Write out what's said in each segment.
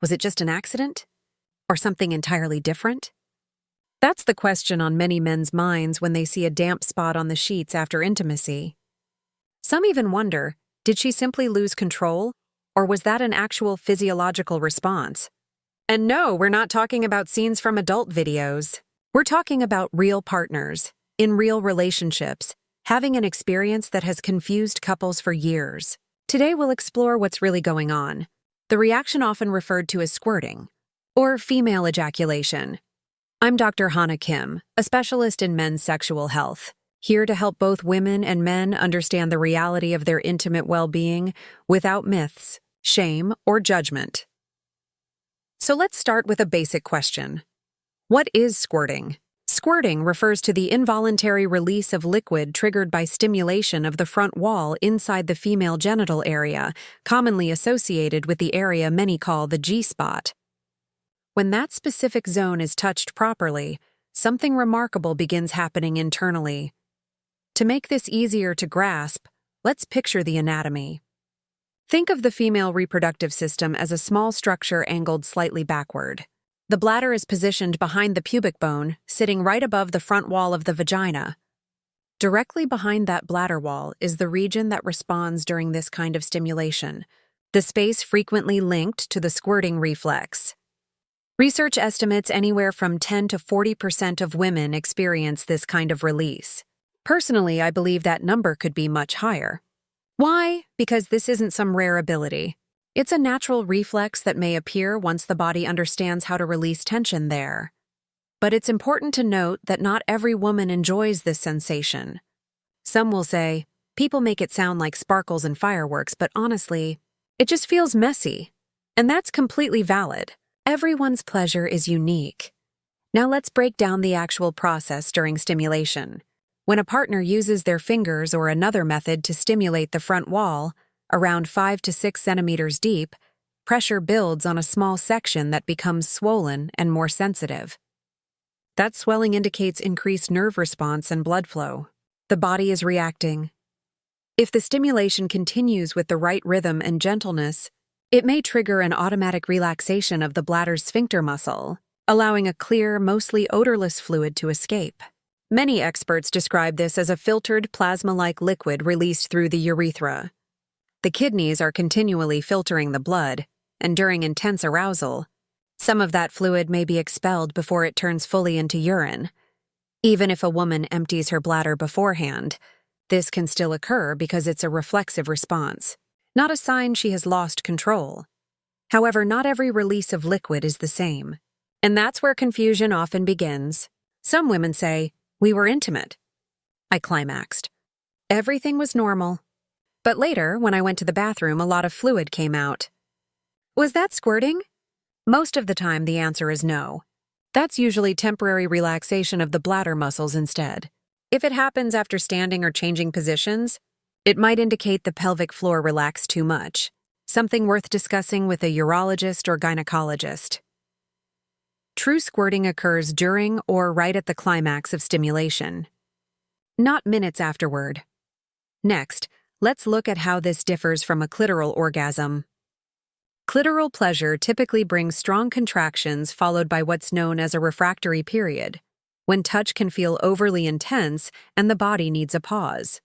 Was it just an accident? Or something entirely different? That's the question on many men's minds when they see a damp spot on the sheets after intimacy. Some even wonder, did she simply lose control, or was that an actual physiological response? And no, we're not talking about scenes from adult videos. We're talking about real partners, in real relationships, having an experience that has confused couples for years. Today we'll explore what's really going on, the reaction often referred to as squirting, or female ejaculation. I'm Dr. Hana Kim, a specialist in men's sexual health, here to help both women and men understand the reality of their intimate well-being without myths, shame, or judgment. So let's start with a basic question. What is squirting? Squirting refers to the involuntary release of liquid triggered by stimulation of the front wall inside the female genital area, commonly associated with the area many call the G-spot. When that specific zone is touched properly, something remarkable begins happening internally. To make this easier to grasp, let's picture the anatomy. Think of the female reproductive system as a small structure angled slightly backward. The bladder is positioned behind the pubic bone, sitting right above the front wall of the vagina. Directly behind that bladder wall is the region that responds during this kind of stimulation, the space frequently linked to the squirting reflex. Research estimates anywhere from 10 to 40% of women experience this kind of release. Personally, I believe that number could be much higher. Why? Because this isn't some rare ability. It's a natural reflex that may appear once the body understands how to release tension there. But it's important to note that not every woman enjoys this sensation. Some will say, people make it sound like sparkles and fireworks, but honestly, it just feels messy. And that's completely valid. Everyone's pleasure is unique. Now let's break down the actual process during stimulation. When a partner uses their fingers or another method to stimulate the front wall, around 5 to 6 centimeters deep, pressure builds on a small section that becomes swollen and more sensitive. That swelling indicates increased nerve response and blood flow. The body is reacting. If the stimulation continues with the right rhythm and gentleness, it may trigger an automatic relaxation of the bladder's sphincter muscle, allowing a clear, mostly odorless fluid to escape. Many experts describe this as a filtered plasma-like liquid released through the urethra. The kidneys are continually filtering the blood, and during intense arousal, some of that fluid may be expelled before it turns fully into urine. Even if a woman empties her bladder beforehand, this can still occur because it's a reflexive response, not a sign she has lost control. However, not every release of liquid is the same, and that's where confusion often begins. Some women say, "We were intimate. I climaxed. Everything was normal. But later, when I went to the bathroom, a lot of fluid came out." Was that squirting? Most of the time, the answer is no. That's usually temporary relaxation of the bladder muscles instead. If it happens after standing or changing positions, it might indicate the pelvic floor relaxed too much, something worth discussing with a urologist or gynecologist. True squirting occurs during or right at the climax of stimulation, not minutes afterward. Next, let's look at how this differs from a clitoral orgasm. Clitoral pleasure typically brings strong contractions followed by what's known as a refractory period, when touch can feel overly intense and the body needs a pause.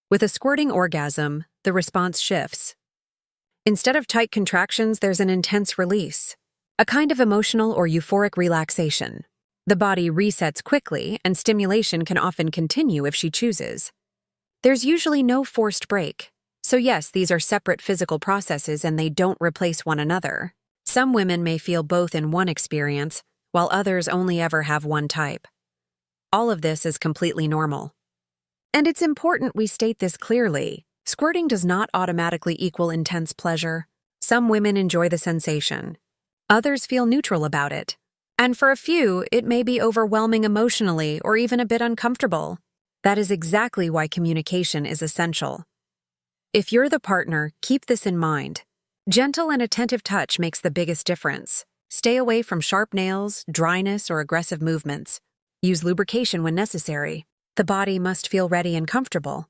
With a squirting orgasm, the response shifts. Instead of tight contractions, there's an intense release, a kind of emotional or euphoric relaxation. The body resets quickly, and stimulation can often continue if she chooses. There's usually no forced break. So yes, these are separate physical processes and they don't replace one another. Some women may feel both in one experience, while others only ever have one type. All of this is completely normal. And it's important we state this clearly. Squirting does not automatically equal intense pleasure. Some women enjoy the sensation. Others feel neutral about it. And for a few, it may be overwhelming emotionally or even a bit uncomfortable. That is exactly why communication is essential. If you're the partner, keep this in mind. Gentle and attentive touch makes the biggest difference. Stay away from sharp nails, dryness, or aggressive movements. Use lubrication when necessary. The body must feel ready and comfortable.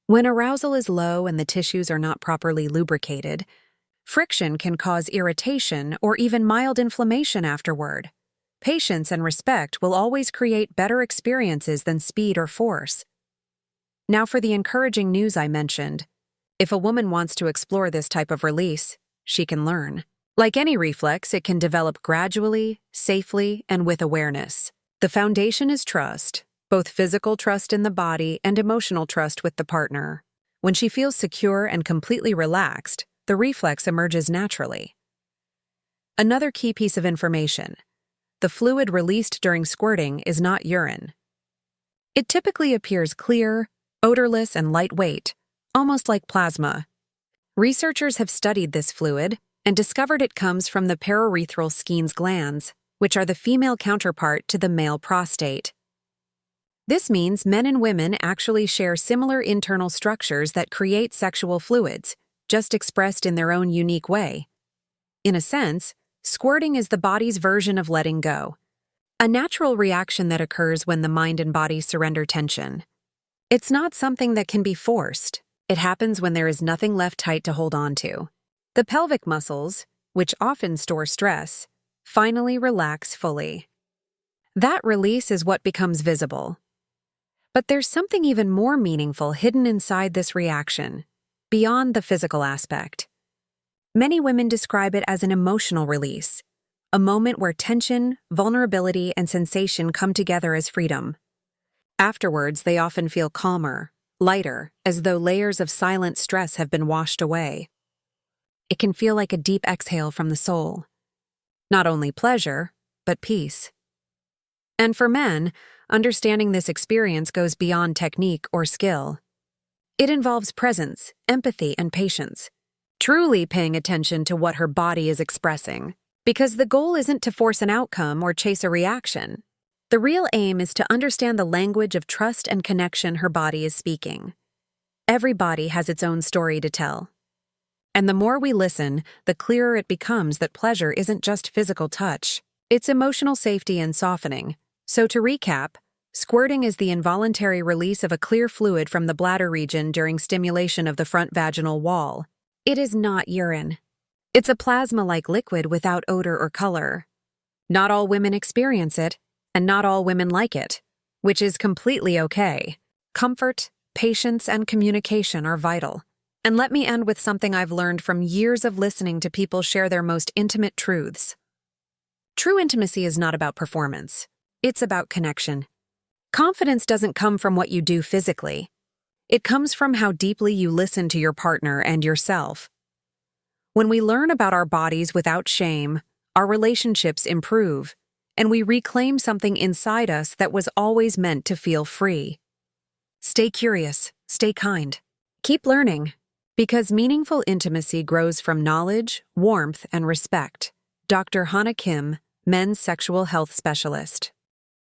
When arousal is low and the tissues are not properly lubricated, Friction can cause irritation or even mild inflammation afterward. Patience and respect will always create better experiences than speed or force. Now for the encouraging news I mentioned. If a woman wants to explore this type of release, she can learn. Like any reflex, it can develop gradually, safely, and with awareness. The foundation is trust, both physical trust in the body and emotional trust with the partner. When she feels secure and completely relaxed, the reflex emerges naturally. Another key piece of information: the fluid released during squirting is not urine. It typically appears clear, odorless, and lightweight, almost like plasma. Researchers have studied this fluid and discovered it comes from the paraurethral Skene's glands, which are the female counterpart to the male prostate. This means men and women actually share similar internal structures that create sexual fluids, just expressed in their own unique way. In a sense, squirting is the body's version of letting go, a natural reaction that occurs when the mind and body surrender tension. It's not something that can be forced. It happens when there is nothing left tight to hold on to. The pelvic muscles, which often store stress, finally relax fully. That release is what becomes visible. But there's something even more meaningful hidden inside this reaction, beyond the physical aspect. Many women describe it as an emotional release, a moment where tension, vulnerability, and sensation come together as freedom. Afterwards, they often feel calmer, lighter, as though layers of silent stress have been washed away. It can feel like a deep exhale from the soul. Not only pleasure, but peace. And for men, understanding this experience goes beyond technique or skill. It involves presence, empathy, and patience, truly paying attention to what her body is expressing. Because the goal isn't to force an outcome or chase a reaction. The real aim is to understand the language of trust and connection her body is speaking. Every body has its own story to tell. And the more we listen, the clearer it becomes that pleasure isn't just physical touch. It's emotional safety and softening. So to recap, squirting is the involuntary release of a clear fluid from the bladder region during stimulation of the front vaginal wall. It is not urine. It's a plasma-like liquid without odor or color. Not all women experience it, and not all women like it, which is completely okay. Comfort, patience, and communication are vital. And let me end with something I've learned from years of listening to people share their most intimate truths. True intimacy is not about performance. It's about connection. Confidence doesn't come from what you do physically. It comes from how deeply you listen to your partner and yourself. When we learn about our bodies without shame, our relationships improve, and we reclaim something inside us that was always meant to feel free. Stay curious, stay kind. Keep learning, because meaningful intimacy grows from knowledge, warmth, and respect. Dr. Hana Kim, Men's Sexual Health Specialist.